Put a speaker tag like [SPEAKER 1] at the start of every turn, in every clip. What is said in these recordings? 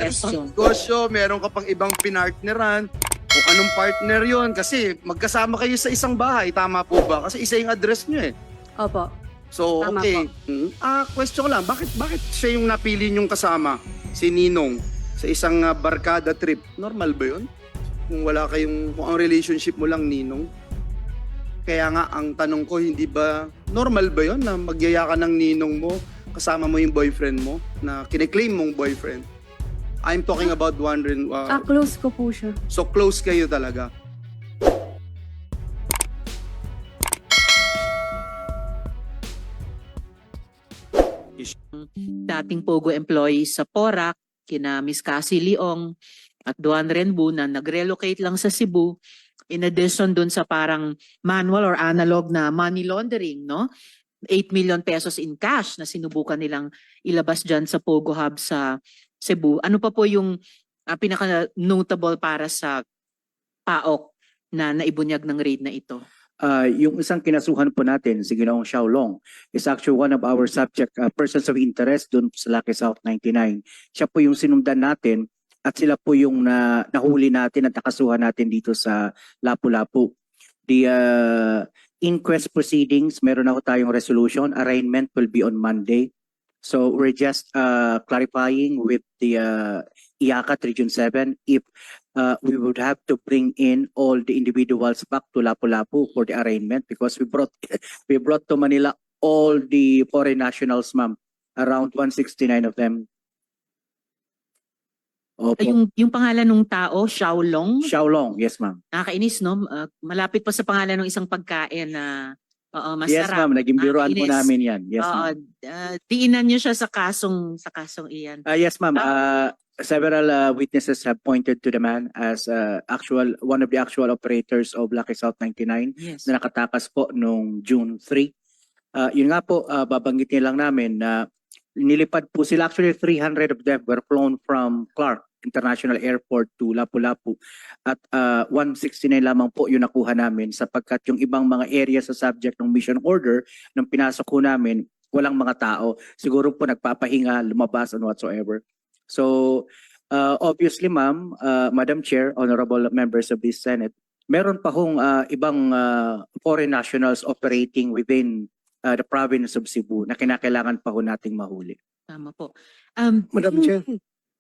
[SPEAKER 1] question.
[SPEAKER 2] negosyo, meron ka pang ibang pinartneran, kung anong partner yon kasi magkasama kayo sa isang bahay, tama po ba? Kasi isa yung address nyo eh.
[SPEAKER 3] Opo.
[SPEAKER 2] So,
[SPEAKER 3] Tama
[SPEAKER 2] okay. Question ko lang, bakit siya yung napili nyong kasama, si Ninong, sa isang barkada trip? Normal ba yun? Kung ang relationship mo lang, Ninong? Kaya nga, ang tanong ko, hindi ba, normal ba yun na magyaya ka ng Ninong mo, kasama mo yung boyfriend mo, na kine-claim mong boyfriend? I'm talking about wondering,
[SPEAKER 3] Close ko po siya.
[SPEAKER 2] so close kayo talaga.
[SPEAKER 1] Dating Pogo employees sa Porac, kina Miss Cassie Leong at Duan Renbu na nag-relocate lang sa Cebu, in addition dun sa parang manual or analog na money laundering, no? 8 million pesos in cash na sinubukan nilang ilabas dyan sa Pogo Hub sa Cebu. Ano pa po yung pinaka-notable para sa PAOK na naibunyag ng raid na ito?
[SPEAKER 4] Yung isang kinasuhan po natin, si Ginoong Xiaolong, is actually one of our subject persons of interest dun sa Lucky South 99. Siya po yung sinundan natin at sila po yung nahuli natin at nakasuhan natin dito sa Lapu-Lapu. The inquest proceedings, meron na tayong resolution. Arraignment will be on Monday. So we're just clarifying with the IACAT Region 7 if we would have to bring in all the individuals back to Lapu-Lapu for the arraignment because we brought to Manila all the foreign nationals, ma'am, around 169 of them. Opo.
[SPEAKER 1] Yung pangalan ng tao, Xiaolong?
[SPEAKER 4] Xiaolong, yes, ma'am.
[SPEAKER 1] Nakakainis, no? Malapit pa sa pangalan ng isang pagkain na masarap.
[SPEAKER 4] Yes, ma'am. Naging biruan po
[SPEAKER 1] Nakakainis.
[SPEAKER 4] namin yan. Yes, ma'am.
[SPEAKER 1] Diinan niyo siya sa kasong iyan.
[SPEAKER 4] Yes, ma'am. Several witnesses have pointed to the man as one of the actual operators of Lucky South 99
[SPEAKER 1] Yes.
[SPEAKER 4] na nakatakas po noong June 3. Yun nga po, babanggitin lang namin na nilipad po sila. Actually, 300 of them were flown from Clark International Airport to Lapu-Lapu. At 169 lamang po yung nakuha namin sapagkat yung ibang mga area sa subject ng mission order nung pinasok ko namin, walang mga tao. Siguro po nagpapahinga, lumabas and whatsoever. So, obviously, ma'am, Madam Chair, honorable members of this Senate, meron pa hong ibang foreign nationals operating within the province of Cebu na kinakailangan pa ho nating mahuli.
[SPEAKER 1] Tama po.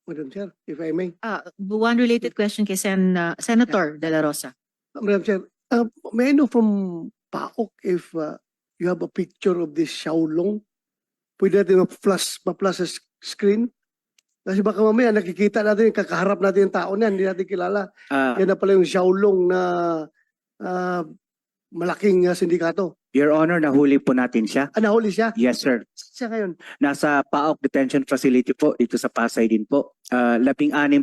[SPEAKER 5] Madam Chair, if I may.
[SPEAKER 1] One related question kay Senator De La Rosa.
[SPEAKER 5] Madam Chair, may I know from PAOK if you have a picture of this Xiaolong? Pwede natin ma-flash sa screen? Kasi baka mamaya nakikita natin, kakaharap natin yung tao niyan, hindi natin kilala. Yan na pala yung Xiaolong na malaking sindikato.
[SPEAKER 4] Your Honor, nahuli po natin siya.
[SPEAKER 5] Nahuli siya?
[SPEAKER 4] Yes, sir.
[SPEAKER 5] Siya ngayon?
[SPEAKER 4] Nasa PAOK Detention Facility po, dito sa Pasay din po. 16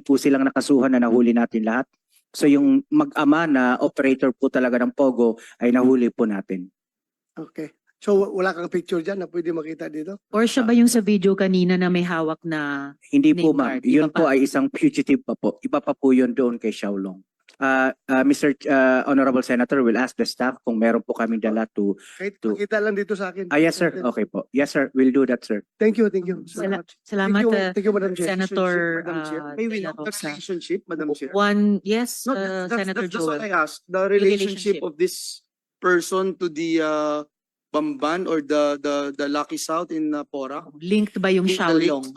[SPEAKER 4] po silang nakasuhan na nahuli natin lahat. So yung mag-ama na operator po talaga ng Pogo ay nahuli po natin.
[SPEAKER 5] Okay. So wala kang picture dyan na pwede makita dito?
[SPEAKER 1] Or siya ba yung sa video kanina na may hawak na
[SPEAKER 4] Hindi po,
[SPEAKER 1] name
[SPEAKER 4] ma'am.
[SPEAKER 1] card? Iba
[SPEAKER 4] Yun po
[SPEAKER 1] pa?
[SPEAKER 4] ay isang fugitive pa po. Iba pa po yun doon kay Xiaolong. Mr. Honorable Senator, will ask the staff kung meron po kami dala to...
[SPEAKER 5] Kahit makita lang dito sa akin.
[SPEAKER 4] Yes, sir. Okay po. Yes, sir. We'll do that, sir.
[SPEAKER 5] Thank you so much.
[SPEAKER 1] Salamat,
[SPEAKER 5] Thank you, Madam Chair.
[SPEAKER 1] Senator
[SPEAKER 2] Madam Chair. May we
[SPEAKER 1] De La
[SPEAKER 2] know the
[SPEAKER 1] Rosa.
[SPEAKER 2] relationship, Madam Chair?
[SPEAKER 1] Yes,
[SPEAKER 2] No,
[SPEAKER 1] Senator
[SPEAKER 2] that's what
[SPEAKER 1] Joel.
[SPEAKER 2] I asked. The
[SPEAKER 1] relationship.
[SPEAKER 2] relationship of this person to the Bamban or the Lucky South in Porac?
[SPEAKER 1] Linked ba yung Xiaolong?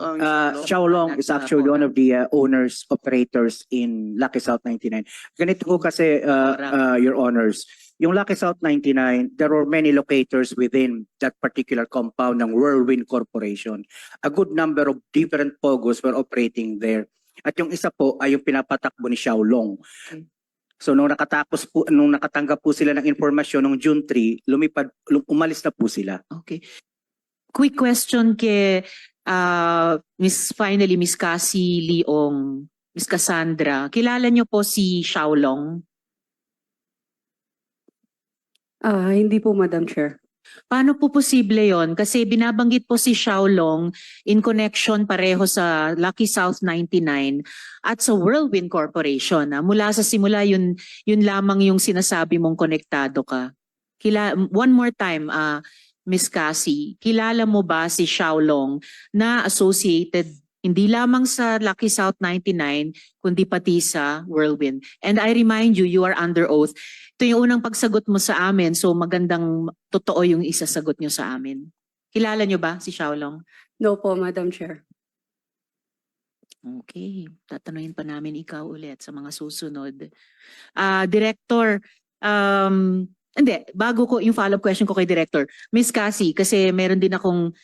[SPEAKER 4] Xiaolong is actually one of the owners, operators in Lucky South 99. Ganito po kasi, Your Honors, yung Lucky South 99, there were many locators within that particular compound ng Whirlwind Corporation. A good number of different Pogos were operating there. At yung isa po ay yung pinapatakbo ni Xiaolong.
[SPEAKER 1] Okay.
[SPEAKER 4] So nung nakatanggap po sila ng informasyon noong June 3, umalis na po sila.
[SPEAKER 1] Okay. Quick question kay Miss Cassie Leong, Miss Cassandra. Kilala niyo po si Xiaolong?
[SPEAKER 3] Hindi po, Madam Chair.
[SPEAKER 1] Paano po posible yon? Kasi binabanggit po si Xiaolong in connection pareho sa Lucky South 99 at sa Whirlwind Corporation. Mula sa simula, yun lamang yung sinasabi mong konektado ka. One more time, Miss Cassie, kilala mo ba si Xiaolong na associated Hindi lamang sa Lucky South 99, kundi pati sa Whirlwind. And I remind you, you are under oath. Ito yung unang pagsagot mo sa amin, so magandang totoo yung isasagot nyo sa amin. Kilala nyo ba si Xiaolong?
[SPEAKER 3] No po, Madam Chair.
[SPEAKER 1] Okay, tatanungin pa namin ikaw ulit sa mga susunod. Director, hindi, bago ko yung follow-up question ko kay Director, Miss Cassie, kasi meron din akong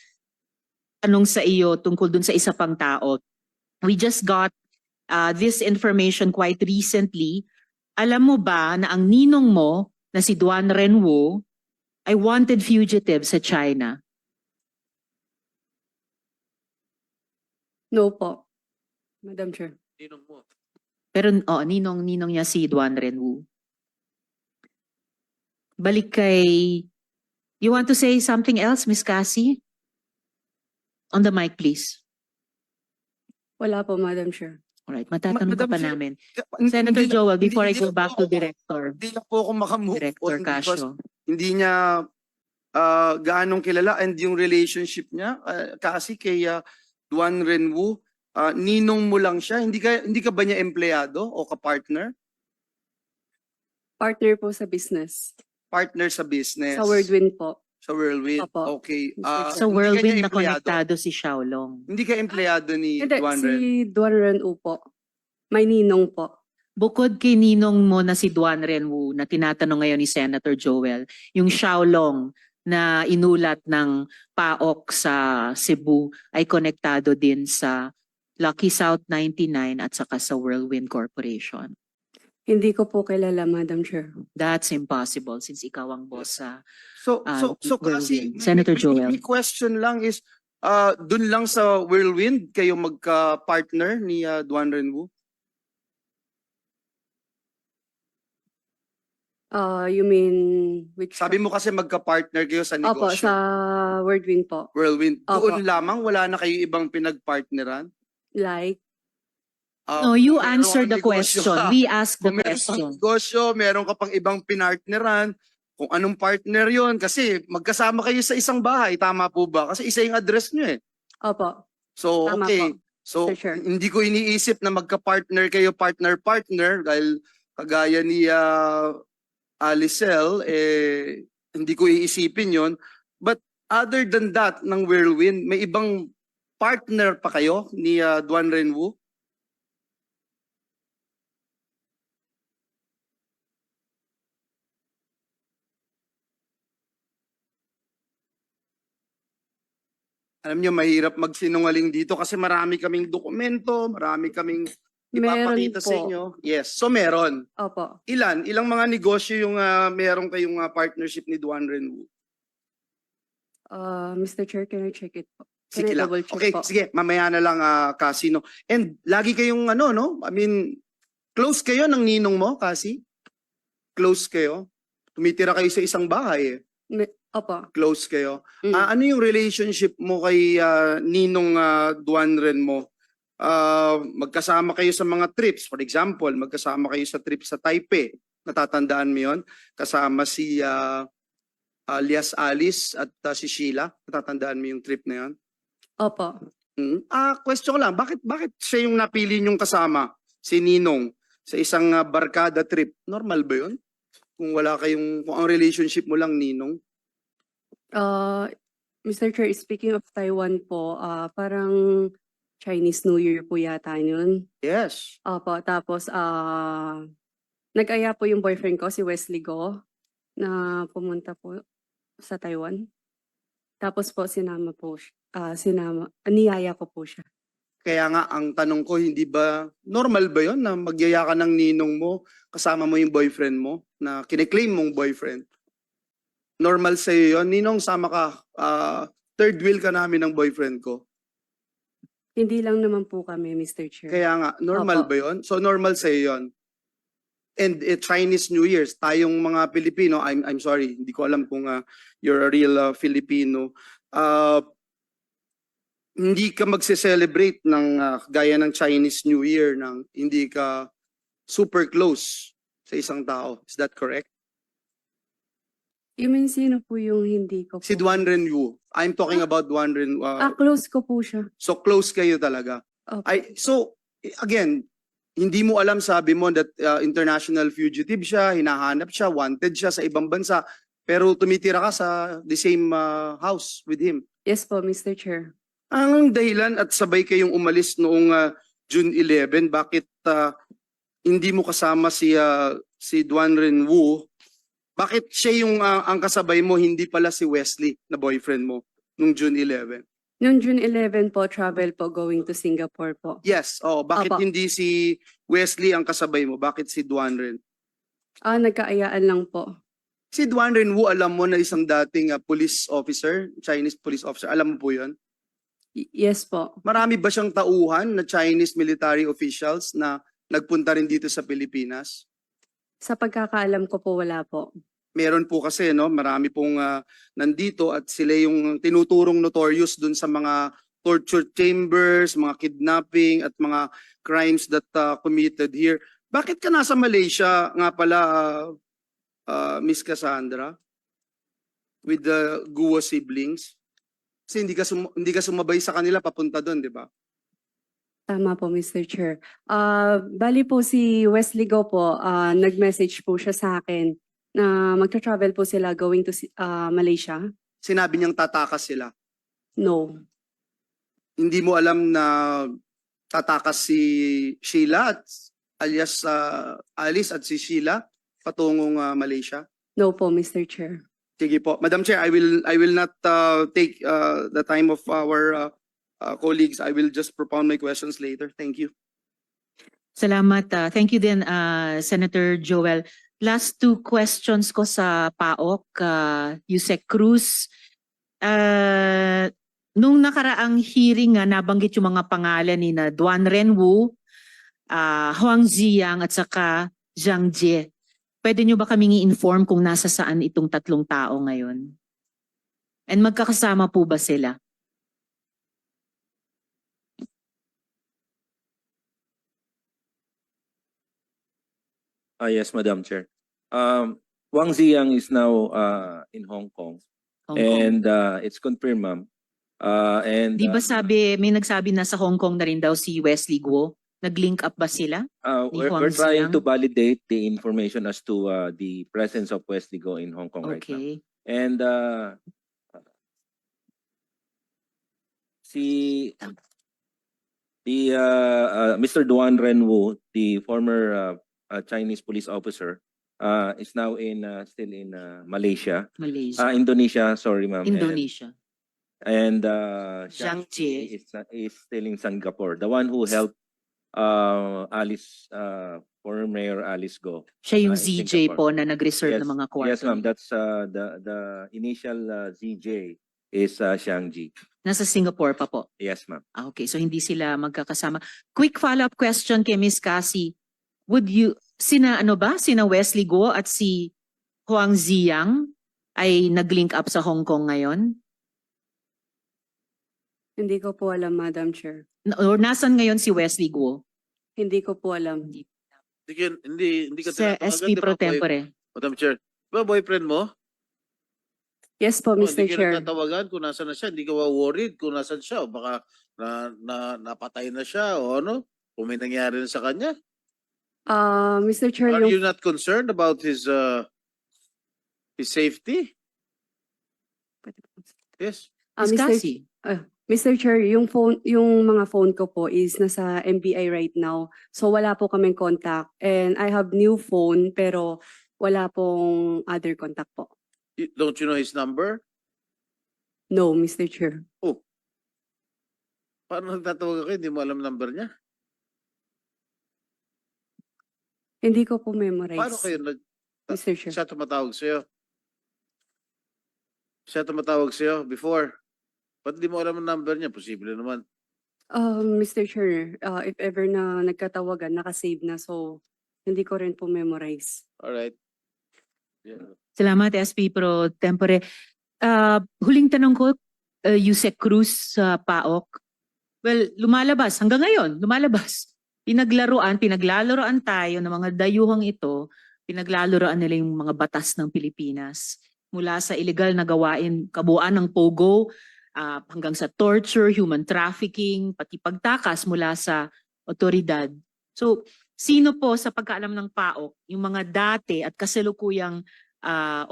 [SPEAKER 1] tanong sa iyo tungkol dun sa isa pang tao. We just got this information quite recently. Alam mo ba na ang ninong mo na si Duan Renwu ay wanted fugitive sa China?
[SPEAKER 3] No po, Madam Chair.
[SPEAKER 1] Pero ninong niya si Duan Renwu. Balik kay... You want to say something else, Miss Cassie? On the mic, please.
[SPEAKER 3] Wala po, Madam Chair.
[SPEAKER 1] Alright, matatanong ka
[SPEAKER 2] Madam
[SPEAKER 1] pa
[SPEAKER 2] Chair,
[SPEAKER 1] namin.
[SPEAKER 2] Hindi-
[SPEAKER 1] Senator
[SPEAKER 2] hindi-
[SPEAKER 1] Joel, before I
[SPEAKER 2] hindi
[SPEAKER 1] go
[SPEAKER 2] lang
[SPEAKER 1] back
[SPEAKER 2] po
[SPEAKER 1] to
[SPEAKER 2] ako-
[SPEAKER 1] Director.
[SPEAKER 2] Hindi lang po ako makamove
[SPEAKER 1] Director
[SPEAKER 2] on because
[SPEAKER 1] Casio.
[SPEAKER 2] hindi niya gaanong kilala and yung relationship niya kasi kay Duan Renwu, ninong mo lang siya, hindi ka ba niya empleyado o kapartner?
[SPEAKER 3] Partner po sa business.
[SPEAKER 2] Partner sa business.
[SPEAKER 3] Sa Whirlwind po.
[SPEAKER 2] Sa Whirlwind.
[SPEAKER 3] Opo.
[SPEAKER 2] Okay.
[SPEAKER 3] Sa
[SPEAKER 1] Sa
[SPEAKER 2] hindi ka
[SPEAKER 1] Whirlwind
[SPEAKER 2] niya
[SPEAKER 1] na
[SPEAKER 2] empleyado?
[SPEAKER 1] konektado si Xiaolong.
[SPEAKER 2] Hindi ka empleyado ni
[SPEAKER 3] Hindi,
[SPEAKER 2] Duan
[SPEAKER 3] si
[SPEAKER 2] Ren?
[SPEAKER 3] Duan Renwu po. May ninong po.
[SPEAKER 1] Bukod kay ninong mo na si Duan Renwu na tinatanong ngayon ni Senator Joel, yung Xiaolong na inulat ng PAOK sa Cebu ay konektado din sa Lucky South 99 at saka sa Whirlwind Corporation.
[SPEAKER 3] Hindi ko po kilala, Madam Chair.
[SPEAKER 1] That's impossible since ikaw ang boss sa...
[SPEAKER 2] So
[SPEAKER 1] Whirlwind.
[SPEAKER 2] kasi
[SPEAKER 1] Senator Joel.
[SPEAKER 2] may question lang is dun lang sa Whirlwind kayo magka-partner ni Duan Renwu?
[SPEAKER 3] You mean which?
[SPEAKER 2] Sabi mo kasi magka-partner kayo sa
[SPEAKER 3] Opo,
[SPEAKER 2] negosyo.
[SPEAKER 3] sa Whirlwind po.
[SPEAKER 2] Whirlwind.
[SPEAKER 3] Opo.
[SPEAKER 2] Doon lamang wala na kayo ibang pinag-partneran?
[SPEAKER 3] Like,
[SPEAKER 1] No, you
[SPEAKER 2] Kung meron
[SPEAKER 1] answer
[SPEAKER 2] kang
[SPEAKER 1] the
[SPEAKER 2] negosyo
[SPEAKER 1] question.
[SPEAKER 2] ka,
[SPEAKER 1] We ask the
[SPEAKER 2] Kung meron kang
[SPEAKER 1] question.
[SPEAKER 2] negosyo, meron ka pang ibang pinartneran, kung anong partner yon kasi magkasama kayo sa isang bahay, tama po ba? Kasi isa yung address nyo eh.
[SPEAKER 3] opo.
[SPEAKER 2] So,
[SPEAKER 3] Tama
[SPEAKER 2] okay.
[SPEAKER 3] po.
[SPEAKER 2] So,
[SPEAKER 3] For sure.
[SPEAKER 2] hindi ko iniisip na magka-partner kayo, partner-partner, dahil kagaya ni Alicel, hindi ko iisipin yon. But other than that, ng Whirlwind, may ibang partner pa kayo ni Duan Renwu? Alam niyo, mahirap magsinungaling dito kasi marami kaming dokumento, marami kaming
[SPEAKER 3] Meron
[SPEAKER 2] ipapakita sa
[SPEAKER 3] po.
[SPEAKER 2] inyo. Yes, so meron.
[SPEAKER 3] Opo.
[SPEAKER 2] Ilang mga negosyo yung meron kayong partnership ni Duan Renwu?
[SPEAKER 3] Mr. Chair, can I check it po? Can
[SPEAKER 2] Sige
[SPEAKER 3] I
[SPEAKER 2] lang.
[SPEAKER 3] double check
[SPEAKER 2] Okay,
[SPEAKER 3] po?
[SPEAKER 2] sige, mamaya na lang Casino. And lagi kayong no? I mean, close kayo ng ninong mo, Cassie? Close kayo? Tumitira kayo sa isang bahay eh.
[SPEAKER 3] Opo.
[SPEAKER 2] Close kayo.
[SPEAKER 3] Mm.
[SPEAKER 2] Ano yung relationship mo kay ninong Duan Ren mo? Magkasama kayo sa mga trips. For example, magkasama kayo sa trip sa Taipei. Natatandaan mo yun? Kasama si alias Alice at si Sheila. Natatandaan mo yung trip na yun?
[SPEAKER 3] Opo.
[SPEAKER 2] Question ko lang, bakit siya yung napili niyong kasama, si Ninong, sa isang barkada trip? Normal ba yun? Kung ang relationship mo lang, Ninong?
[SPEAKER 3] Mr. Chair, speaking of Taiwan po, parang Chinese New Year po yata yun.
[SPEAKER 2] Yes.
[SPEAKER 3] Opo, tapos nag-aya po yung boyfriend ko, si Wesley Go, na pumunta po sa Taiwan. Tapos po niyaya ko po siya.
[SPEAKER 2] Kaya nga, ang tanong ko, hindi ba, normal ba yun na magyaya ka ng ninong mo, kasama mo yung boyfriend mo, na kine-claim mong boyfriend? Normal sa'yo yun? Ninong, sama ka, third wheel ka namin ng boyfriend ko.
[SPEAKER 3] Hindi lang naman po kami, Mr. Chair.
[SPEAKER 2] Kaya nga, normal
[SPEAKER 3] Opo.
[SPEAKER 2] ba yun? So normal sa'yo yun? And Chinese New Year's, tayong mga Pilipino, I'm sorry, hindi ko alam kung you're a real Filipino, hindi ka magse-celebrate ng gaya ng Chinese New Year nang hindi ka super close sa isang tao. Is that correct?
[SPEAKER 3] You mean sino po yung hindi ko po?
[SPEAKER 2] Si Duan Renwu. I'm talking about Duan Renwu.
[SPEAKER 3] Close ko po siya.
[SPEAKER 2] So close kayo talaga.
[SPEAKER 3] Opo.
[SPEAKER 2] So again, hindi mo alam, sabi mo that international fugitive siya, hinahanap siya, wanted siya sa ibang bansa, pero tumitira ka sa the same house with him.
[SPEAKER 3] Yes po, Mr. Chair.
[SPEAKER 2] Ang dahilan at sabay kayong umalis noong June 11, bakit hindi mo kasama si Duan Renwu? Bakit siya yung ang kasabay mo, hindi pala si Wesley na boyfriend mo nung June 11?
[SPEAKER 3] Noong June 11 po, travel po going to Singapore po.
[SPEAKER 2] Yes, bakit
[SPEAKER 3] Opo.
[SPEAKER 2] hindi si Wesley ang kasabay mo? Bakit si Duan Ren?
[SPEAKER 3] Nagkaayaan lang po.
[SPEAKER 2] Si Duan Renwu, alam mo na isang dating police officer, Chinese police officer, alam mo po yun?
[SPEAKER 3] Yes po.
[SPEAKER 2] Marami ba siyang tauhan na Chinese military officials na nagpunta rin dito sa Pilipinas?
[SPEAKER 3] Sa pagkakaalam ko po, wala po.
[SPEAKER 2] Meron po kasi, no, marami pong nandito at sila yung tinuturong notorious dun sa mga torture chambers, mga kidnapping at mga crimes that committed here. Bakit ka nasa Malaysia nga pala, Miss Cassandra, with the Guo siblings? Kasi hindi ka sumabay sa kanila papunta doon, di ba?
[SPEAKER 3] Tama po, Mr. Chair. Bali po si Wesley Go po, nag-message po siya sa akin na magta-travel po sila going to Malaysia.
[SPEAKER 2] Sinabi niyang tatakas sila.
[SPEAKER 3] No.
[SPEAKER 2] Hindi mo alam na tatakas si Sheila at alias Alice at si Sheila patungong Malaysia?
[SPEAKER 3] No po, Mr. Chair.
[SPEAKER 2] Sige po. Madam Chair, I will not take the time of our colleagues. I will just propound my questions later. Thank you.
[SPEAKER 1] Salamat. Thank you din, Senator Joel. Last two questions ko sa PAOK, Yusek Cruz. Nung nakaraang hearing, nabanggit yung mga pangalan ni na Duan Renwu, Huang Ziyang at saka Zhang Jie. Pwede nyo ba kaming i-inform kung nasa saan itong tatlong tao ngayon? And magkakasama po ba sila?
[SPEAKER 6] Yes, Madam Chair. Wang Ziyang is now in Hong Kong,
[SPEAKER 1] Hong Kong.
[SPEAKER 6] and it's confirmed, ma'am.
[SPEAKER 1] Di ba may nagsabi na sa Hong Kong na rin daw si Wesley Guo? Nag-link up ba sila? ni
[SPEAKER 6] We're
[SPEAKER 1] Huang
[SPEAKER 6] trying
[SPEAKER 1] Ziyang?
[SPEAKER 6] to validate the information as to the presence of Wesley Go in Hong Kong right now.
[SPEAKER 1] Okay.
[SPEAKER 6] And Mr. Duan Renwu, the former Chinese police officer, is now still in Malaysia.
[SPEAKER 1] Malaysia.
[SPEAKER 6] Indonesia, sorry, ma'am.
[SPEAKER 1] Indonesia.
[SPEAKER 6] And
[SPEAKER 1] Zhang Jie.
[SPEAKER 6] is still in Singapore. The one who helped Alice, former Mayor Alice Go.
[SPEAKER 1] Siya yung
[SPEAKER 6] in
[SPEAKER 1] ZJ
[SPEAKER 6] Singapore.
[SPEAKER 1] po na nag-reserve ng mga kwarto.
[SPEAKER 6] Yes, ma'am. That's the initial ZJ is Xiang Ji.
[SPEAKER 1] Nasa Singapore pa po.
[SPEAKER 6] Yes, ma'am.
[SPEAKER 1] Okay, so hindi sila magkakasama. Quick follow-up question kay Miss Cassie. Sina Wesley Guo at si Huang Ziyang ay nag-link up sa Hong Kong ngayon?
[SPEAKER 3] Hindi ko po alam, Madam Chair.
[SPEAKER 1] Or nasan ngayon si Wesley Guo?
[SPEAKER 3] Hindi ko po alam.
[SPEAKER 7] Hindi ka
[SPEAKER 1] Sa
[SPEAKER 7] tinatawagan,
[SPEAKER 1] SP
[SPEAKER 7] di ba,
[SPEAKER 1] Pro Tempore.
[SPEAKER 7] Madam Chair. Ba boyfriend mo?
[SPEAKER 3] Yes po, Mr.
[SPEAKER 7] Hindi ka
[SPEAKER 3] Chair.
[SPEAKER 7] natatawagan kung nasaan na siya. Hindi ka worried kung nasaan siya. O baka napatay na siya o ano. Kung may nangyari na sa kanya.
[SPEAKER 3] Mr. Chair,
[SPEAKER 7] Are
[SPEAKER 3] yung
[SPEAKER 7] you not concerned about his safety? Yes.
[SPEAKER 1] Miss
[SPEAKER 3] Mr.
[SPEAKER 1] Cassie.
[SPEAKER 3] Mr. Chair, yung mga phone ko po is nasa MBI right now. So wala po kaming contact. And I have new phone pero wala pong other contact po.
[SPEAKER 7] Don't you know his number?
[SPEAKER 3] No, Mr. Chair.
[SPEAKER 7] Paano nagtatawag ka? Hindi mo alam number niya?
[SPEAKER 3] Hindi ko po memorize.
[SPEAKER 7] Paano kayo
[SPEAKER 3] Mr. Chair.
[SPEAKER 7] siya tumatawag sa'yo? Siya tumatawag sa'yo before? Ba't di mo alam ang number niya? Posible naman.
[SPEAKER 3] Mr. Chair, if ever na nagkatawagan, nakasave na. So hindi ko rin po memorize.
[SPEAKER 7] Alright. Yeah.
[SPEAKER 1] Salamat, SP Pro Tempore. Huling tanong ko, Yusek Cruz sa PAOK. Well, lumalabas. Hanggang ngayon, lumalabas. Pinaglalaroan tayo ng mga dayuhang ito. Pinaglalaroan nila yung mga batas ng Pilipinas. mula sa illegal na gawain, kabuuan ng POGO, hanggang sa torture, human trafficking, pati pagtakas mula sa otoridad. So, sino po sa pagkaalam ng PAOK, yung mga dati at kasalukuyang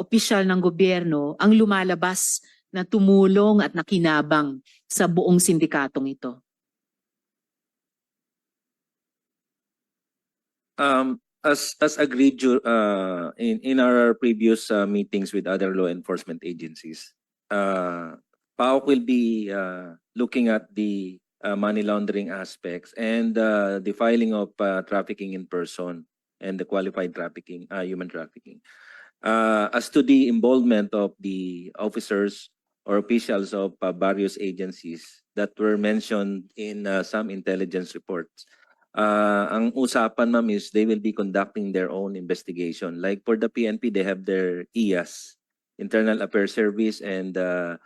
[SPEAKER 1] opisyal ng gobyerno ang lumalabas na tumulong at nakinabang sa buong sindikatong ito?
[SPEAKER 6] As agreed in our previous meetings with other law enforcement agencies, PAOK will be looking at the money laundering aspects and the filing of trafficking in person and the qualified trafficking, human trafficking. As to the involvement of the officers or officials of various agencies that were mentioned in some intelligence reports, ang usapan, ma'am, is they will be conducting their own investigation. Like for the PNP, they have their IAS, Internal Affairs Service, and the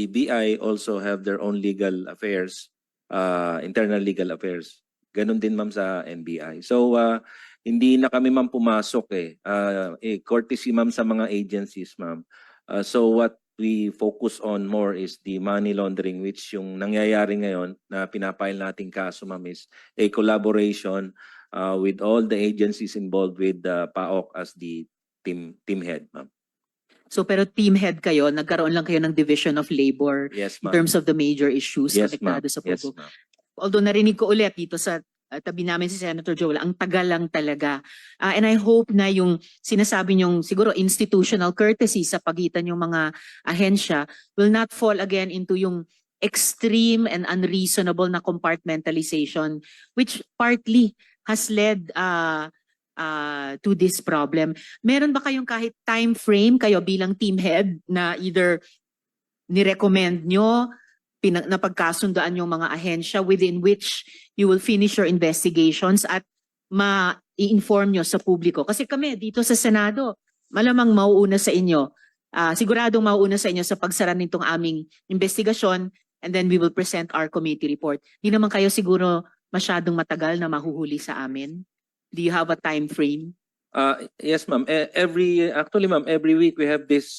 [SPEAKER 6] BI also have their own legal affairs, internal legal affairs. Ganon din, ma'am, sa NBI. So, hindi na kami, ma'am, pumasok courtesy, ma'am, sa mga agencies, ma'am. So what we focus on more is the money laundering, which yung nangyayari ngayon na pinapile nating kaso, ma'am, is a collaboration with all the agencies involved with PAOK as the team head, ma'am.
[SPEAKER 1] So pero team head kayo, nagkaroon lang kayo ng division of labor
[SPEAKER 6] Yes,
[SPEAKER 1] in
[SPEAKER 6] ma'am.
[SPEAKER 1] terms of the major issues
[SPEAKER 6] Yes, ma'am.
[SPEAKER 1] konektado sa
[SPEAKER 6] Yes,
[SPEAKER 1] POGO.
[SPEAKER 6] ma'am.
[SPEAKER 1] Although narinig ko ulit dito sa tabi namin si Senator Joel, ang tagal lang talaga. And I hope na yung sinasabi niyong siguro institutional courtesy sa pagitan yung mga ahensya will not fall again into yung extreme and unreasonable na compartmentalization which partly has led to this problem. Meron ba kayong kahit time frame kayo bilang team head na either ni-recommend nyo, napagkasundoan yung mga ahensya within which you will finish your investigations at ma-i-inform nyo sa publiko? Kasi kami dito sa Senado, malamang mauuna sa inyo. Siguradong mauuna sa inyo sa pagsara nitong aming investigasyon and then we will present our committee report. Hindi naman kayo siguro masyadong matagal na mahuhuli sa amin? Do you have a time frame?
[SPEAKER 6] Yes, ma'am. Actually, ma'am, every week we have this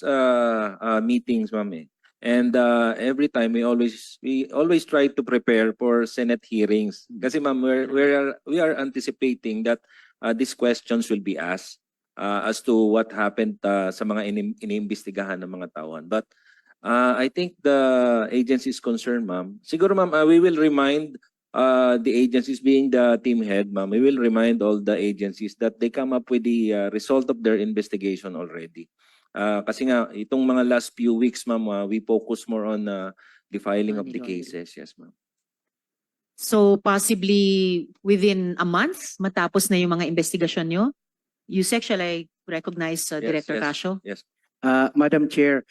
[SPEAKER 6] meetings, ma'am. And every time we always try to prepare for Senate hearings. Kasi, ma'am, we are anticipating that these questions will be asked as to what happened sa mga iniimbestigahan ng mga tauhan. But I think the agency is concerned, ma'am. Siguro, ma'am, we will remind the agencies, being the team head, ma'am, we will remind all the agencies that they come up with the result of their investigation already. Kasi nga, itong mga last few weeks, ma'am, we focus more on the filing of the cases. Yes, ma'am.
[SPEAKER 1] So possibly within a month, matapos na yung mga investigasyon nyo? Yusek, shall I recognize Director
[SPEAKER 6] yes.
[SPEAKER 1] Casio?
[SPEAKER 6] Yes.
[SPEAKER 4] Madam Chair,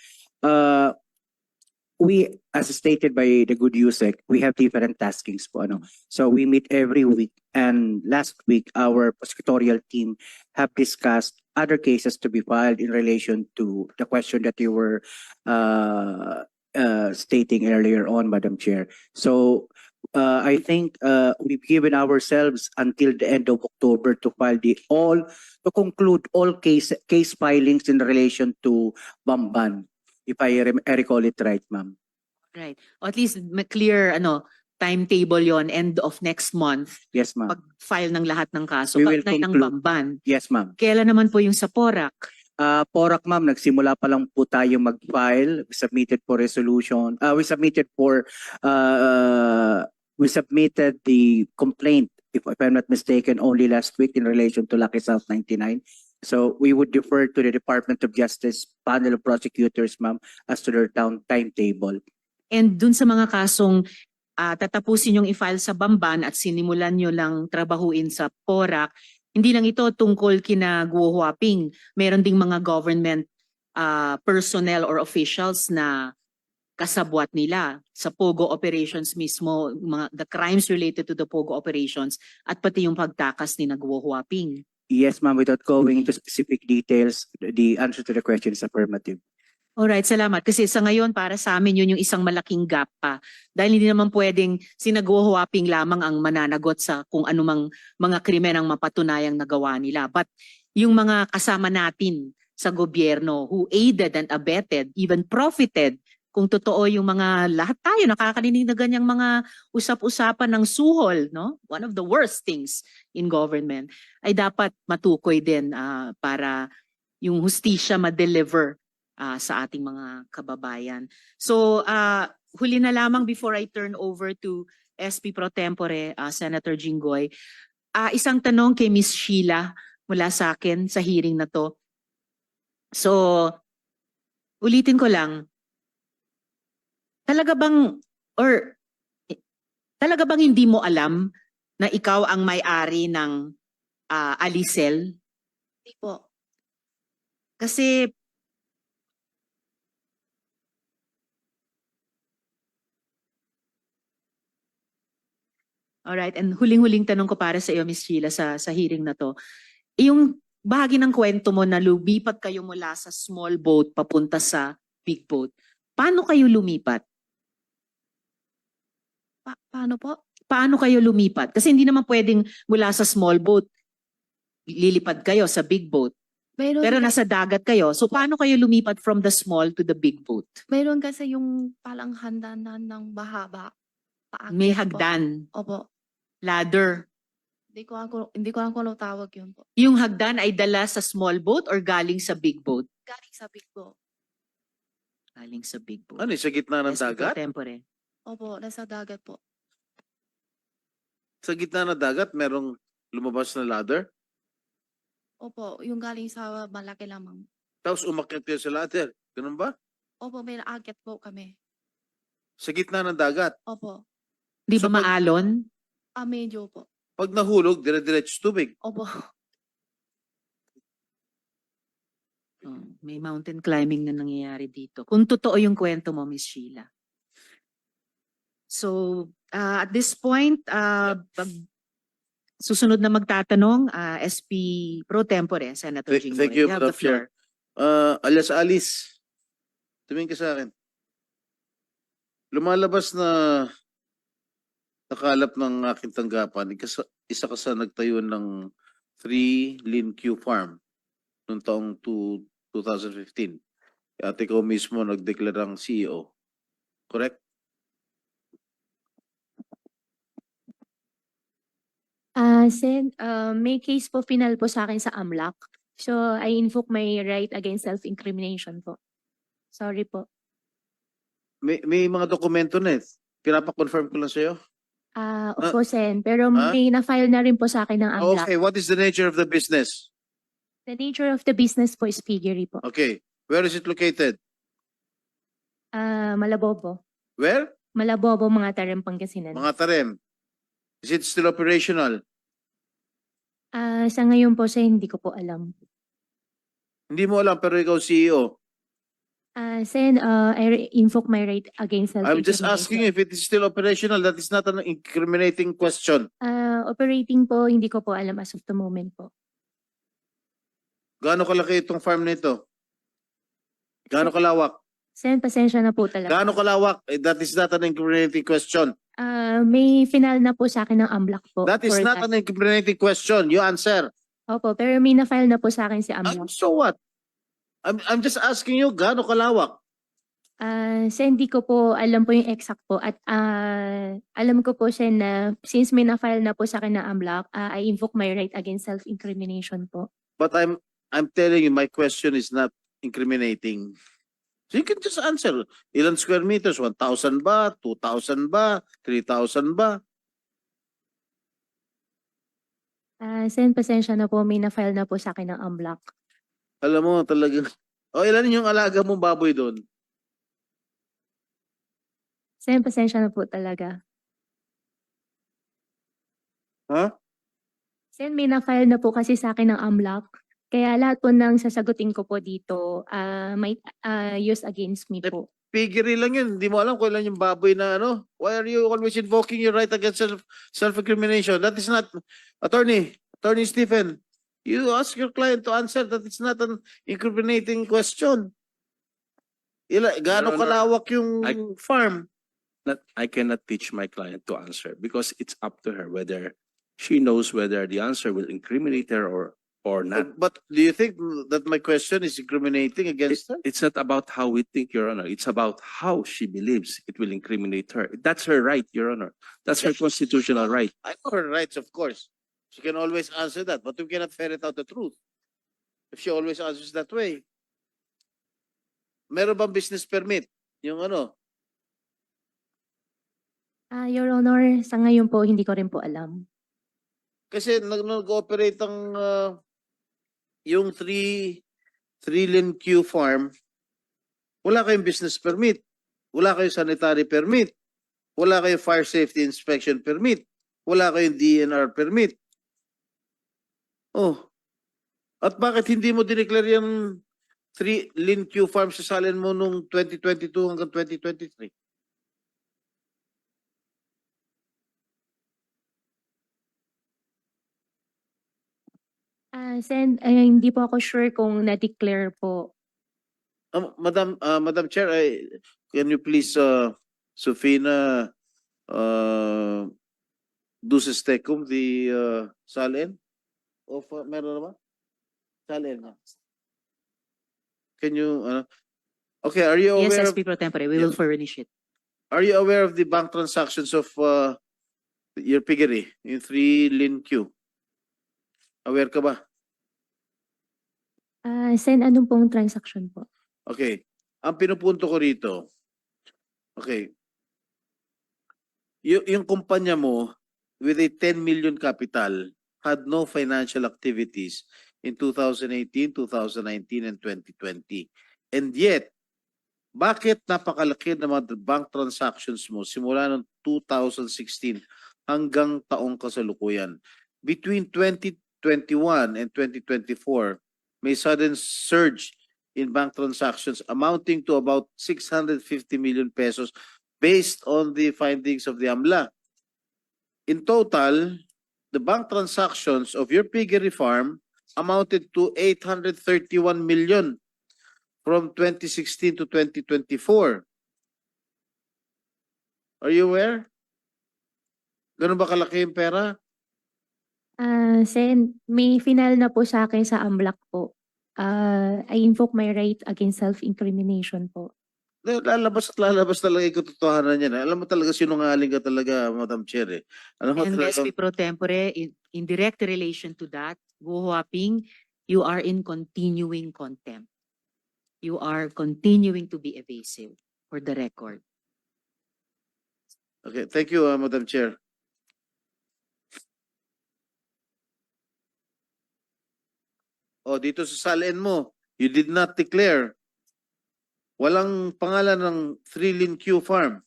[SPEAKER 4] we, as stated by the good Yusek, we have different taskings po. So we meet every week, and last week our prosecutorial team have discussed other cases to be filed in relation to the question that you were stating earlier on, Madam Chair. So I think we've given ourselves until the end of October to file to conclude all case filings in relation to Bamban. If I recall it right, ma'am.
[SPEAKER 1] Right. O at least clear timetable yon, end of next month,
[SPEAKER 4] Yes, ma'am.
[SPEAKER 1] pag-file ng lahat ng kaso.
[SPEAKER 4] We will
[SPEAKER 1] Kaugnay ng
[SPEAKER 4] conclude.
[SPEAKER 1] Bamban.
[SPEAKER 4] Yes, ma'am.
[SPEAKER 1] Kailan naman po yung sa PORAC?
[SPEAKER 4] PORAC, ma'am, nagsimula pa lang po tayo mag-file. We submitted for resolution. We submitted the complaint, if I'm not mistaken, only last week in relation to Lucky South 99. So we would defer to the Department of Justice panel of prosecutors, ma'am, as to their timetable.
[SPEAKER 1] And dun sa mga kasong tatapusin yung i-file sa Bamban at sinimulan nyo lang trabahuin sa PORAC, hindi lang ito tungkol kina Guo Huaping. Meron ding mga government personnel or officials na kasabwat nila sa POGO operations mismo, the crimes related to the POGO operations at pati yung pagtakas ni Guo Huaping.
[SPEAKER 4] Yes, ma'am, without going into specific details, the answer to the question is affirmative.
[SPEAKER 1] Alright, salamat. Kasi sa ngayon, para sa amin, yun yung isang malaking gap pa. Dahil hindi naman pwedeng Guo Huaping lamang ang mananagot sa kung anumang mga krimen ang mapatunayang nagawa nila. But yung mga kasama natin sa gobyerno who aided and abetted, even profited, kung totoo yung mga lahat tayo nakakarinig na ganyang mga usap-usapan ng suhol, no? One of the worst things in government ay dapat matukoy din para yung hustisya ma-deliver sa ating mga kababayan. So huli na lamang before I turn over to SP Pro Tempore, Senator Jinggoy, isang tanong kay Miss Sheila mula sa akin sa hearing na to. So ulitin ko lang, talaga bang hindi mo alam na ikaw ang may-ari ng Alicel?
[SPEAKER 8] Hindi po.
[SPEAKER 1] Kasi alright, and huling-huling tanong ko para sa iyo, Miss Sheila, sa hearing na to. Yung bahagi ng kwento mo na lumipat kayo mula sa small boat papunta sa big boat. Paano kayo lumipat?
[SPEAKER 8] Paano po?
[SPEAKER 1] Paano kayo lumipat? Kasi hindi naman pwedeng mula sa small boat, lilipad kayo sa big boat. Pero nasa dagat kayo. So paano kayo lumipat from the small to the big boat?
[SPEAKER 8] Mayroon kasi yung palang handanan ng bahaba. Paakyat
[SPEAKER 1] May
[SPEAKER 8] po.
[SPEAKER 1] hagdan,
[SPEAKER 8] Opo.
[SPEAKER 1] ladder.
[SPEAKER 8] Hindi ko alam kung ano tawag yun po.
[SPEAKER 1] Yung hagdan ay dala sa small boat or galing sa big boat?
[SPEAKER 8] Galing sa big boat.
[SPEAKER 1] Galing sa big boat.
[SPEAKER 7] Ano, sa gitna ng
[SPEAKER 1] SP Pro
[SPEAKER 7] dagat?
[SPEAKER 1] Tempore.
[SPEAKER 8] Opo, nasa dagat po.
[SPEAKER 7] Sa gitna ng dagat, merong lumabas na ladder?
[SPEAKER 8] Opo, yung galing sa malaki lamang.
[SPEAKER 7] Tapos umakyat kayo sa ladder. Ganun ba?
[SPEAKER 8] Opo, may naakyat po kami.
[SPEAKER 7] Sa gitna ng dagat.
[SPEAKER 8] Opo.
[SPEAKER 1] Di ba
[SPEAKER 7] So, pag-
[SPEAKER 1] maalon?
[SPEAKER 8] Medyo po.
[SPEAKER 7] Pag nahulog, dire-diretso tubig.
[SPEAKER 8] Opo.
[SPEAKER 1] Oh, may mountain climbing na nangyayari dito. Kung totoo yung kwento mo, Miss Sheila. So, at this point, susunod na magtatanong, SP Pro Tempore, Senator Jinggoy.
[SPEAKER 7] Thank you,
[SPEAKER 1] have
[SPEAKER 7] Madam
[SPEAKER 1] the floor.
[SPEAKER 7] Alias Alice, tumingin ka sa akin. Lumalabas na nakalap ng aking tanggapan, isa ka sa nagtayo ng 3 Lin Q Farm noong taong 2015. At ikaw mismo nagdeklarang CEO. Correct?
[SPEAKER 9] Sen, may case po final po sa akin sa AMLAC. So, I invoke my right against self-incrimination po. Sorry po.
[SPEAKER 7] May mga dokumento na eh. Pinapa-confirm ko lang sa'yo.
[SPEAKER 9] Opo, Sen. Pero
[SPEAKER 7] Ah?
[SPEAKER 9] may na-file na rin po sa akin ng AMLAC.
[SPEAKER 7] Okay, what is the nature of the business?
[SPEAKER 9] The nature of the business po is piggery po.
[SPEAKER 7] Okay, where is it located?
[SPEAKER 9] Malabobo.
[SPEAKER 7] Where?
[SPEAKER 9] Malabobo, mga Tarem, Pangasinan.
[SPEAKER 7] Mga Tarem. Is it still operational?
[SPEAKER 9] Sa ngayon po, Sen, hindi ko po alam.
[SPEAKER 7] Hindi mo alam pero ikaw CEO.
[SPEAKER 9] Sen, I invoke my right against
[SPEAKER 7] I'm just
[SPEAKER 9] self-incrimination.
[SPEAKER 7] asking you if it is still operational. That is not an incriminating question.
[SPEAKER 9] Operating po, hindi ko po alam as of the moment po.
[SPEAKER 7] Gaano kalaki itong farm nito? Gaano kalawak?
[SPEAKER 9] Sen, pasensya na po talaga.
[SPEAKER 7] Gaano kalawak? That is not an incriminating question.
[SPEAKER 9] May final na po sa akin ng AMLAC po.
[SPEAKER 7] That is
[SPEAKER 9] for
[SPEAKER 7] not
[SPEAKER 9] that.
[SPEAKER 7] an incriminating question. You answer.
[SPEAKER 9] Opo, pero may na-file na po sa akin si AMLAC.
[SPEAKER 7] So what? I'm just asking you, gaano kalawak?
[SPEAKER 9] Sen, hindi ko po alam po yung exact po. At alam ko po, Sen, na since may na-file na po sa akin na AMLAC, I invoke my right against self-incrimination po.
[SPEAKER 7] But I'm telling you, my question is not incriminating. So you can just answer. Ilan square meters? 1,000 ba? 2,000 ba? 3,000 ba?
[SPEAKER 9] Sen, pasensya na po, may na-file na po sa akin ng AMLAC.
[SPEAKER 7] Alam mo talagang... O ilan yung alaga mong baboy doon?
[SPEAKER 9] Sen, pasensya na po talaga.
[SPEAKER 7] Ha?
[SPEAKER 9] Sen, may na-file na po kasi sa akin ng AMLAC. Kaya lahat po ng sasagutin ko po dito, may use against me po.
[SPEAKER 7] Piggery lang yun. Hindi mo alam kung ilan yung baboy na ano. Why are you always invoking your right against self-incrimination? That is not... Attorney Stephen, you ask your client to answer that it's not an incriminating question. Gaano
[SPEAKER 10] Your Honor,
[SPEAKER 7] kalawak yung farm?
[SPEAKER 10] I cannot teach my client to answer because it's up to her whether she knows whether the answer will incriminate her or or not.
[SPEAKER 7] But do you think that my question is incriminating against her?
[SPEAKER 10] It's not about how we think, Your Honor. It's about how she believes it will incriminate her. That's her right, Your Honor. That's her constitutional right.
[SPEAKER 7] I know her rights, of course. She can always answer that, but we cannot ferret out the truth. If she always answers that way. Meron bang business permit? Yung ano?
[SPEAKER 9] Your Honor, sa ngayon po, hindi ko rin po alam.
[SPEAKER 7] Kasi nag-ooperate ang yung 3 Q farm, wala kayong business permit, wala kayong sanitary permit, wala kayong fire safety inspection permit, wala kayong DNR permit. Oh. At bakit hindi mo dineclare yung 3 Lin Q farm sa salin mo nung 2022 hanggang 2023?
[SPEAKER 9] Hindi po ako sure kung na-declare po.
[SPEAKER 7] Madam Chair, can you please, Sofina, Duces Tecum, the salin? Of, meron na ba? Salin. Can you, okay, are you
[SPEAKER 1] Yes,
[SPEAKER 7] aware of,
[SPEAKER 1] SP Pro Tempore, we will furnish it.
[SPEAKER 7] are you aware of the bank transactions of your piggery, yung 3 Lin Q? Aware ka ba?
[SPEAKER 9] Sen, anong pong transaction po?
[SPEAKER 7] Okay. Ang pinupunto ko rito, okay, yung kumpanya mo with a 10 million capital had no financial activities in 2018, 2019, and 2020. And yet, bakit napakalaki ng mga bank transactions mo simula noong 2016 hanggang taong kasalukuyan? Between 2021 and 2024, may sudden surge in bank transactions amounting to about 650 million pesos based on the findings of the AMLA. In total, the bank transactions of your piggery farm amounted to 831 million from 2016 to 2024. Are you aware? Ganun ba kalaki yung pera?
[SPEAKER 9] Sen, may final na po sa akin sa AMLAC po. I invoke my right against self-incrimination po.
[SPEAKER 7] Lalabas at lalabas talaga yung katotohanan yan. Alam mo talaga sinungaling ka talaga, Madam Chair. Alam mo
[SPEAKER 1] And
[SPEAKER 7] talaga,
[SPEAKER 1] SP Pro Tempore, in direct relation to that, Guo Huaping, you are in continuing contempt. You are continuing to be evasive, for the record.
[SPEAKER 7] okay, thank you, Madam Chair. Oh, dito sa salin mo, you did not declare. Walang pangalan ng 3 Lin Q farm.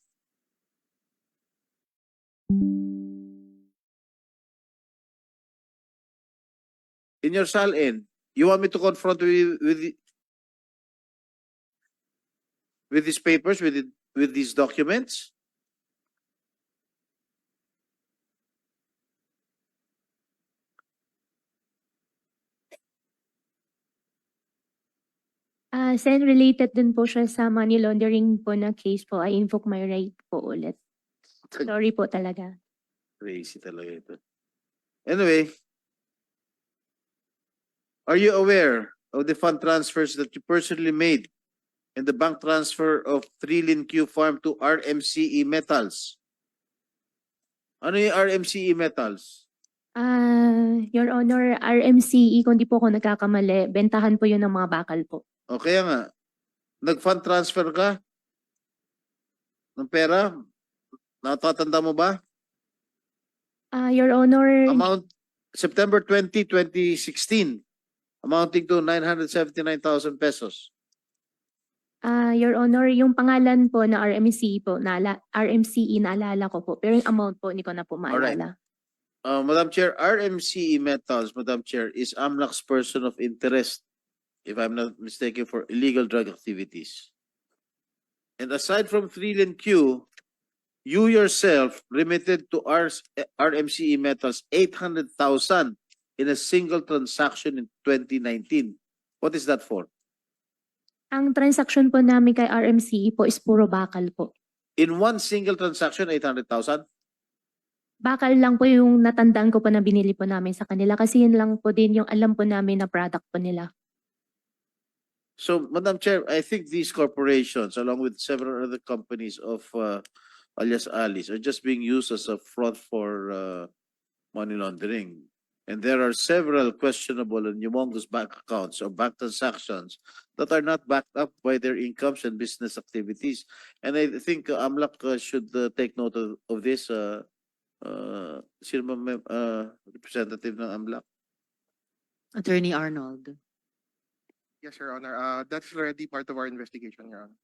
[SPEAKER 7] In your salin, you want me to confront with these papers, with these documents?
[SPEAKER 9] Sen, related din po siya sa money laundering po na case po. I invoke my right po ulit. Sorry po talaga.
[SPEAKER 7] Crazy talaga ito. Anyway, are you aware of the fund transfers that you personally made and the bank transfer of 3 Lin Q farm to RMCE Metals? Ano yung RMCE Metals?
[SPEAKER 9] Your Honor, RMCE, kung di po ako nagkakamali, bentahan po yun ng mga bakal po.
[SPEAKER 7] O kaya nga, nag-fund transfer ka ng pera? Natatanda mo ba?
[SPEAKER 9] Your Honor,
[SPEAKER 7] Amount, September 20, 2016, amounting to 979,000 pesos.
[SPEAKER 9] Your Honor, yung pangalan po na RMCE po, RMCE naalala ko po, pero yung amount po hindi ko na po maalala.
[SPEAKER 7] Madam Chair, RMCE Metals, Madam Chair, is AMLAC's person of interest, if I'm not mistaken, for illegal drug activities. And aside from 3 Lin Q, you yourself remitted to RMCE Metals 800,000 in a single transaction in 2019. What is that for?
[SPEAKER 9] Ang transaction po namin kay RMCE po is puro bakal po.
[SPEAKER 7] In one single transaction, 800,000?
[SPEAKER 9] Bakal lang po yung natandaan ko po na binili po namin sa kanila kasi yun lang po din yung alam po namin na product po nila.
[SPEAKER 7] So, Madam Chair, I think these corporations, along with several other companies of alias Alice, are just being used as a front for money laundering. And there are several questionable and humongous bank accounts or bank transactions that are not backed up by their incomes and business activities. And I think AMLAC should take note of this. Sino ba representative ng AMLAC?
[SPEAKER 1] Attorney Arnold.
[SPEAKER 11] Yes, Your Honor. That's already part of our investigation, Your Honor.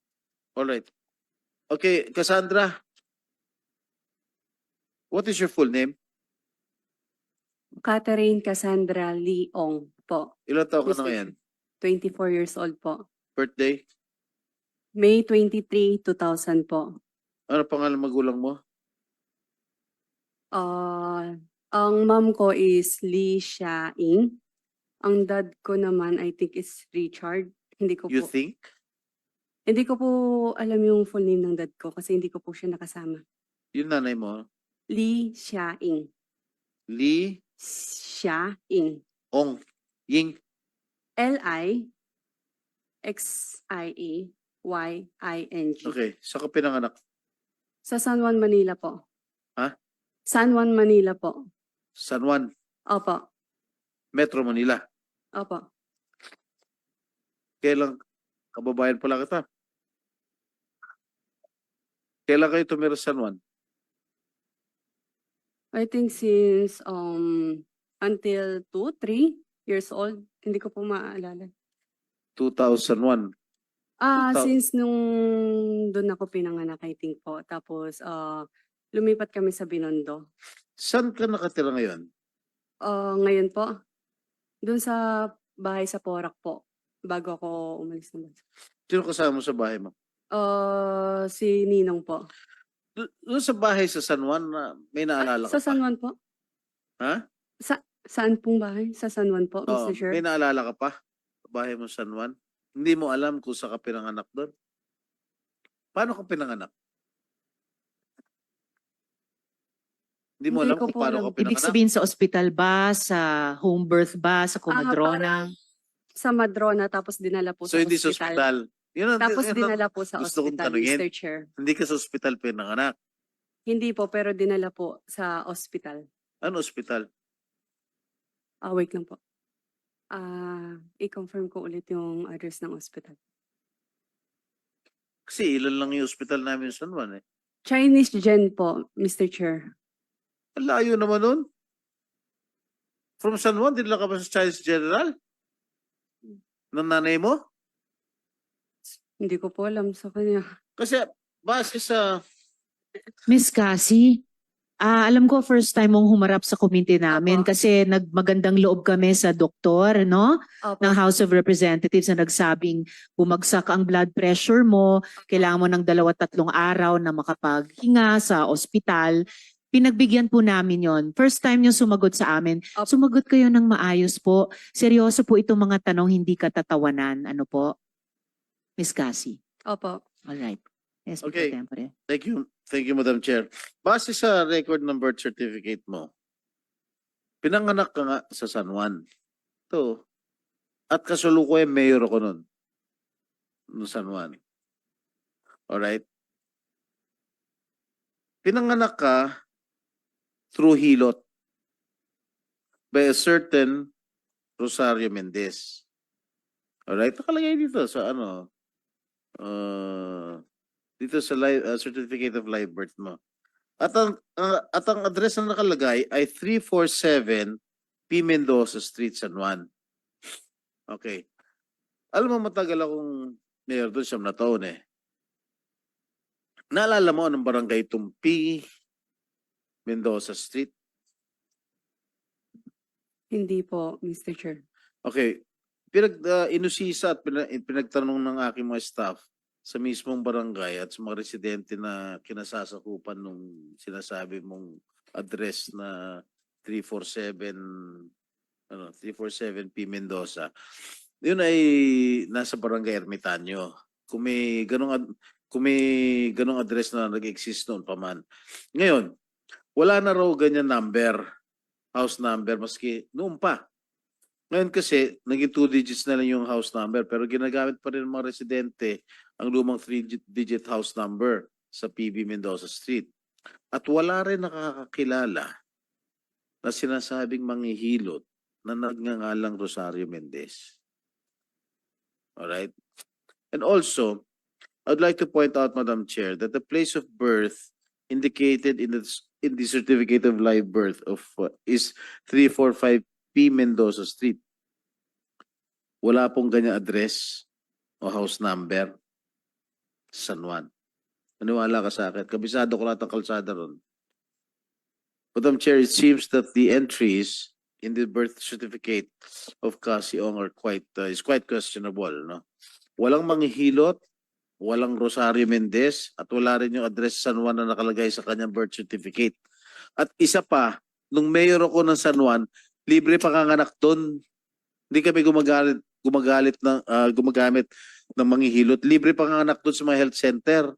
[SPEAKER 7] All right. Okay, Cassandra. What is your full name?
[SPEAKER 3] Catherine Cassandra Leong po.
[SPEAKER 7] Ilan taon ka na
[SPEAKER 3] Mr.
[SPEAKER 7] ngayon?
[SPEAKER 3] 24 years old po.
[SPEAKER 7] Birthday?
[SPEAKER 3] May 23, 2000 po.
[SPEAKER 7] Ano pangalan magulang mo?
[SPEAKER 3] Ang mom ko is Lee Xia-ing. Ang dad ko naman, I think, is Richard. Hindi ko
[SPEAKER 7] You
[SPEAKER 3] po,
[SPEAKER 7] think?
[SPEAKER 3] hindi ko po alam yung full name ng dad ko kasi hindi ko po siya nakasama.
[SPEAKER 7] Yung nanay mo?
[SPEAKER 3] Lee Xia-ing.
[SPEAKER 7] Lee
[SPEAKER 3] Xia-ing.
[SPEAKER 7] Ong Ying.
[SPEAKER 3] Lixieying.
[SPEAKER 7] Okay, saan ka pinanganak?
[SPEAKER 3] Sa San Juan, Manila po.
[SPEAKER 7] Ha?
[SPEAKER 3] San Juan, Manila po.
[SPEAKER 7] San Juan,
[SPEAKER 3] Opo.
[SPEAKER 7] Metro Manila.
[SPEAKER 3] Opo.
[SPEAKER 7] Kailan kababayan pala kita? Kailan kayo tumira sa San Juan?
[SPEAKER 3] I think since until 2, 3 years old. Hindi ko po maalala.
[SPEAKER 7] 2001.
[SPEAKER 3] Since nung doon ako pinanganak, I think po. Tapos lumipat kami sa Binondo.
[SPEAKER 7] Saan ka nakatira ngayon?
[SPEAKER 3] Ngayon po, doon sa bahay sa Porac po. Bago ako umalis ng bansa.
[SPEAKER 7] Sino kasama mo sa bahay mo?
[SPEAKER 3] Si Ninong po.
[SPEAKER 7] Doon sa bahay sa San Juan, may naalala ka
[SPEAKER 3] Sa San
[SPEAKER 7] pa?
[SPEAKER 3] Juan po.
[SPEAKER 7] Ha?
[SPEAKER 3] Saan pong bahay? Sa San Juan po,
[SPEAKER 7] Oo,
[SPEAKER 3] Mr. Chair?
[SPEAKER 7] may naalala ka pa? Bahay mo San Juan? Hindi mo alam kung saan ka pinanganak doon? Paano ka pinanganak? Hindi mo
[SPEAKER 3] Hindi
[SPEAKER 7] alam
[SPEAKER 3] ko
[SPEAKER 7] kung
[SPEAKER 3] po
[SPEAKER 7] paano
[SPEAKER 3] alam.
[SPEAKER 7] ka pinanganak?
[SPEAKER 1] Ibig sabihin sa ospital ba, sa home birth ba, sa Comadrona?
[SPEAKER 3] Sa Madrona, tapos dinala po
[SPEAKER 7] So
[SPEAKER 3] sa
[SPEAKER 7] hindi sa
[SPEAKER 3] ospital.
[SPEAKER 7] ospital. Yun ang,
[SPEAKER 3] Tapos
[SPEAKER 7] yun ang-
[SPEAKER 3] dinala po sa
[SPEAKER 7] gusto kong
[SPEAKER 3] ospital,
[SPEAKER 7] tanungin.
[SPEAKER 3] Mr. Chair.
[SPEAKER 7] Hindi ka sa ospital pinanganak.
[SPEAKER 3] Hindi po, pero dinala po sa ospital.
[SPEAKER 7] Ano ospital?
[SPEAKER 3] Wait lang po. I-confirm ko ulit yung address ng ospital.
[SPEAKER 7] Kasi ilan lang yung ospital namin sa San Juan eh.
[SPEAKER 3] Chinese Gen po, Mr. Chair.
[SPEAKER 7] Ang layo naman nun. From San Juan, dinala ka ba sa Chinese General? Ng nanay mo?
[SPEAKER 3] Hindi ko po alam sa kanya.
[SPEAKER 7] Kasi base sa...
[SPEAKER 1] Miss Cassie, alam ko first time mong humarap sa komite namin
[SPEAKER 3] Opo.
[SPEAKER 1] kasi nagmagandang loob kami sa doktor, no?
[SPEAKER 3] Opo.
[SPEAKER 1] Ng House of Representatives na nagsabing bumagsak ang blood pressure mo, kailangan mo ng 2-3 araw na makapaghinga sa ospital. Pinagbigyan po namin yon. First time yung sumagot sa amin.
[SPEAKER 3] Opo.
[SPEAKER 1] Sumagot kayo ng maayos po. Seryoso po itong mga tanong, hindi katatawanan. Ano po? Miss Cassie.
[SPEAKER 3] Opo.
[SPEAKER 1] Alright. Yes,
[SPEAKER 7] Okay.
[SPEAKER 1] Mr. Tempore.
[SPEAKER 7] Thank you. Thank you, Madam Chair. Base sa record ng birth certificate mo, pinanganak ka nga sa San Juan. Ito. At kasalukuyan mayor ako nun. No San Juan. Alright? Pinanganak ka through hilot by a certain Rosario Mendez. Alright? Nakalagay dito sa ano, dito sa certificate of live birth mo. At ang address na nakalagay ay 347 P. Mendoza Street, San Juan. Okay. Alam mo, matagal akong mayor doon, 7 na taon eh. Naalala mo anong barangay itong P. Mendoza Street?
[SPEAKER 3] Hindi po, Mr. Chair.
[SPEAKER 7] Okay. Inusisa at pinagtanong ng aking mga staff sa mismong barangay at sa mga residente na kinasasakupan nung sinasabi mong address na 347 P. Mendoza. Yun ay nasa barangay Ermitanyo. Kung may ganong address na nag-exist noon pa man. Ngayon, wala na raw ganyan number, house number, maski noon pa. Ngayon kasi, naging 2 digits na lang yung house number, pero ginagamit pa rin ng mga residente ang lumang 3-digit house number sa PB Mendoza Street. At wala rin nakakakilala na sinasabing manghihilot na nagngangalang Rosario Mendez. Alright? And also, I'd like to point out, Madam Chair, that the place of birth indicated in the certificate of live birth of is 345 P. Mendoza Street. Wala pong ganyan address o house number sa San Juan. Maniwala ka sa akin. Kabisado ko lahat ng kalsada ron. Madam Chair, it seems that the entries in the birth certificate of Cassie Ong are quite questionable. No? Walang manghihilot, walang Rosario Mendez, at wala rin yung address San Juan na nakalagay sa kanyang birth certificate. At isa pa, nung mayor ako ng San Juan, libre panganganak doon. Hindi kami gumagamit ng manghihilot. Libre panganganak doon sa mga health center.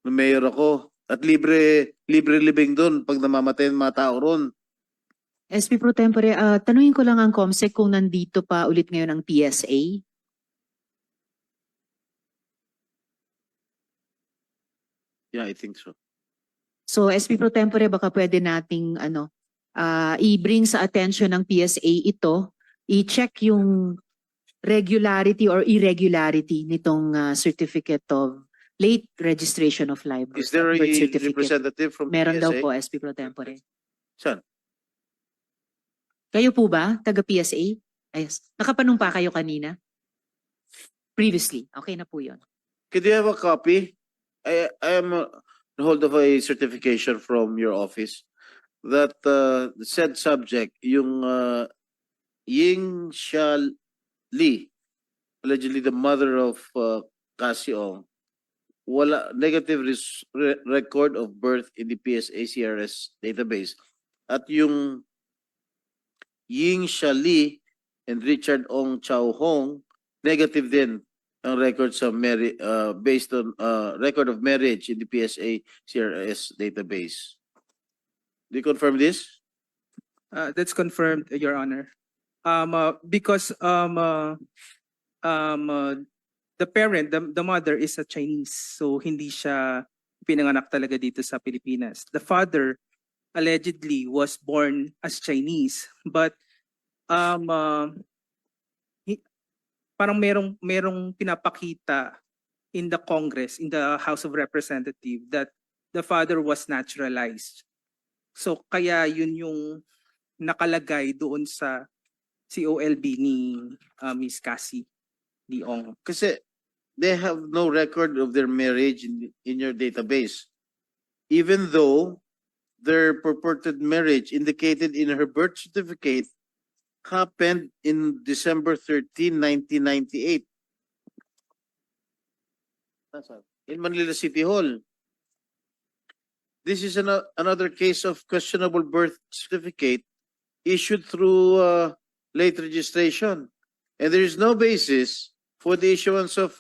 [SPEAKER 7] Nung mayor ako. At libre libing doon pag namamatay ng mga tao ron.
[SPEAKER 1] SP Pro Tempore, tanungin ko lang ang COMSEC kung nandito pa ulit ngayon ang PSA.
[SPEAKER 7] Yeah, I think so.
[SPEAKER 1] So SP Pro Tempore, baka pwede nating i-bring sa attention ng PSA ito, i-check yung regularity or irregularity nitong certificate of late registration of live birth.
[SPEAKER 7] Is there a
[SPEAKER 1] birth certificate.
[SPEAKER 7] representative from
[SPEAKER 1] Meron daw
[SPEAKER 7] PSA?
[SPEAKER 1] po, SP Pro Tempore.
[SPEAKER 7] Saan?
[SPEAKER 1] Kayo po ba, taga PSA? Ayos. Nakapanumpa kayo kanina? Previously. Okay na po yun.
[SPEAKER 7] Could you have a copy? I am on hold of a certification from your office that said subject, yung Ying Xia Li, allegedly the mother of Cassie Ong, wala negative record of birth in the PSA CRS database. At yung Ying Xia Li and Richard Ong Chow Hong, negative din ang record sa based on record of marriage in the PSA CRS database. Do you confirm this?
[SPEAKER 12] That's confirmed, Your Honor. Because the parent, the mother is a Chinese, so hindi siya pinanganak talaga dito sa Pilipinas. The father allegedly was born as Chinese, but parang merong pinapakita in the Congress, in the House of Representatives, that the father was naturalized. So kaya yun yung nakalagay doon sa COLB ni Miss Cassie Ong.
[SPEAKER 7] Kasi they have no record of their marriage in your database. Even though their purported marriage indicated in her birth certificate happened in December 13, 1998. In Manila City Hall. This is another case of questionable birth certificate issued through late registration. And there is no basis for the issuance of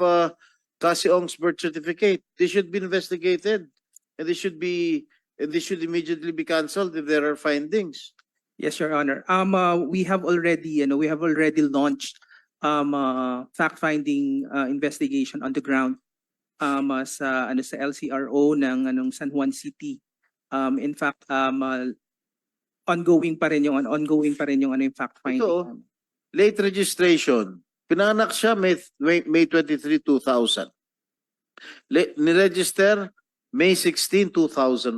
[SPEAKER 7] Cassie Ong's birth certificate. They should be investigated, and they should immediately be cancelled if there are findings.
[SPEAKER 12] Yes, Your Honor. We have already, launched fact-finding investigation on the ground sa LCRO ng San Juan City. In fact, ongoing pa rin yung fact-finding.
[SPEAKER 7] Ito, late registration. Pinanganak siya May 23, 2000. Niregister May 16, 2001.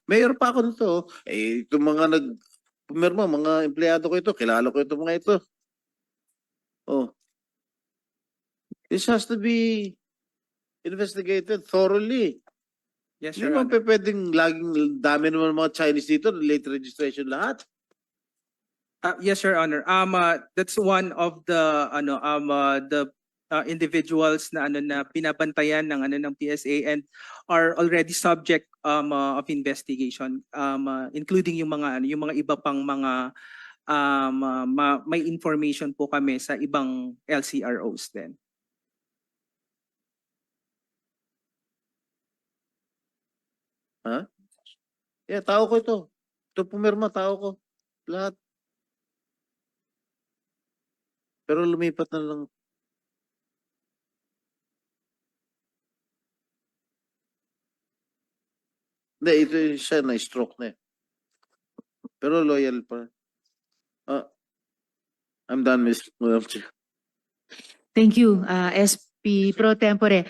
[SPEAKER 7] Mayor pa ako nito. Itong mga pumirma, mga empleyado ko ito, kilala ko itong mga ito. This has to be investigated thoroughly.
[SPEAKER 12] Yes,
[SPEAKER 7] Hindi
[SPEAKER 12] Your
[SPEAKER 7] naman
[SPEAKER 12] Honor.
[SPEAKER 7] pwedeng laging dami naman mga Chinese dito, late registration lahat.
[SPEAKER 12] Yes, Your Honor. That's one of the individuals na binabantayan ng PSA and are already subject of investigation, including yung mga iba pang mga may information po kami sa ibang LCROs din.
[SPEAKER 7] Ha? Yeah, tao ko ito. Ito pumirma, tao ko. Lahat. Pero lumipat na lang. Hindi, ito yung siya na stroke na eh. Pero loyal pa. I'm done, Ms. Madam Chair.
[SPEAKER 1] Thank you, SP Pro Tempore.